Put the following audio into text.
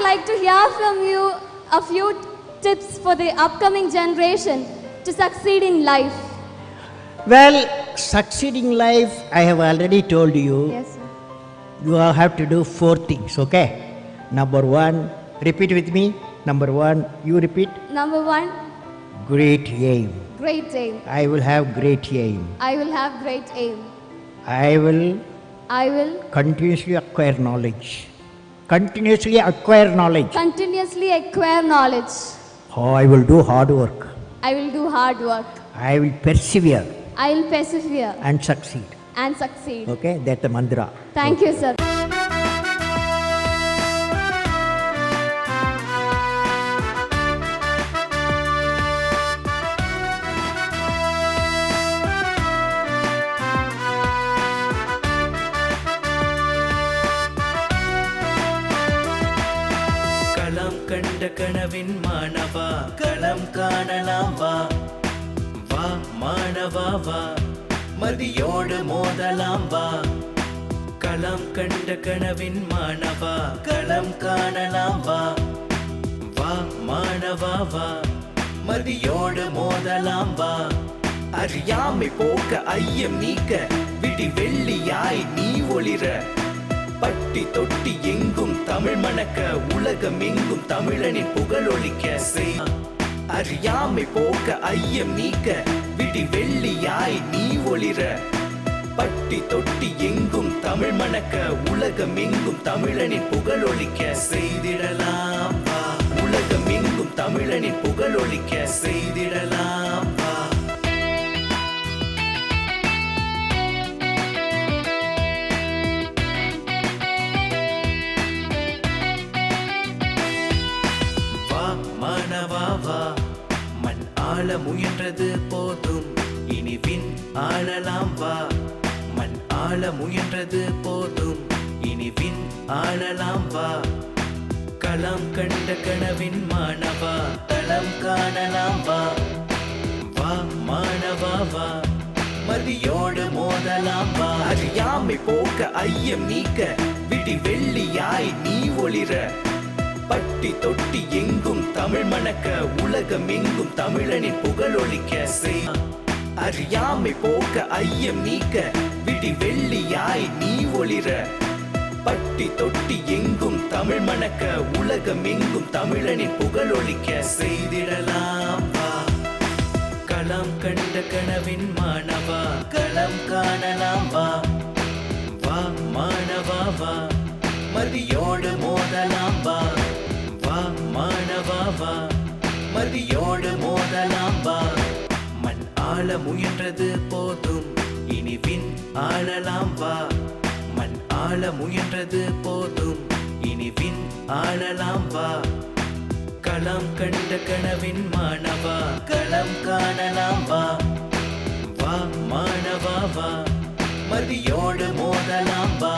like to hear from you a few tips for the upcoming generation to succeed in life. Well, succeeding life, I have already told you. Yes, sir. You have to do 4 things, okay? Number 1, repeat with me. Number 1, you repeat. Number 1, Great aim. great aim. I will have great aim. I will have great aim. I will I will continuously acquire knowledge. Continuously acquire knowledge. continuously acquire knowledge. Oh, I will do hard work. I will do hard work. I will persevere I will persevere and succeed. and succeed. Okay, that's the mantra. Thank you, sir. களம் கண்ட கனவின் மாணவா களம் காணலாம் வா வா மாணவா வா மதியோடு மோதலாம் வா களம் கண்ட கனவின் மாணவா களம் காணலாம் வா வா மாணவா வா மதியோடு மோதலாம் வா அறியாமை போக்க ஐயம் நீக்க விடி வெள்ளியாய் நீ ஒளிர பட்டி தொட்டி எங்கும் தமிழ் மணக்க உலகம் எங்கும் தமிழனின் புகழொலிக்க செய் அறியாமை போக்க ஐயம் நீக்க விடி வெள்ளியாய் நீ ஒளிர பட்டி தொட்டி எங்கும் தமிழ் மணக்க உலகம் எங்கும் தமிழனின் புகழொலிக்க செய்திடலாம் வா உலகம் எங்கும் தமிழனின் புகழொலிக்க செய்திடலாம் வா மாணவாவா மண் ஆள முயன்றது போதும் இனி விண் ஆளலாம் வா மண் ஆள முயன்றது போதும் இனி விண் ஆளலாம் வா களம் கண்ட கனவின் மாணவா களம் காணலாம் வா வா மாணவா வா மதியோடு மோதலாம் வா அறியாமை போக்க ஐயம் நீக்க விடி வெள்ளியாய் நீ ஒளிர பட்டி தொட்டி எங்கும் தமிழ் மணக்க உலகம் எங்கும் தமிழனின் புகழொலிக்க செய் அறியாமை போக்க ஐயம் நீக்க விடி வெள்ளியாய் நீ ஒளிர பட்டி தொட்டி எங்கும் தமிழ் மணக்க உலகம் எங்கும் தமிழனின் புகழொலிக்க செய்திடலாம் வா களம் கண்ட கனவின் மாணவா களம் காணலாம் வா வா மாணவா வா மதியோடு மோதலாம் வா வா மாணவா வா மதியோடு மோதலாம் வா மண் ஆள முயன்றது போதும் இனி விண் ஆளலாம் வா மண் ஆள முயன்றது போதும் இனி விண் ஆளலாம் வா களம் கண்ட கனவின் மாணவா களம் காணலாம் வா வா மாணவா வா மதியோடு மோதலாம் வா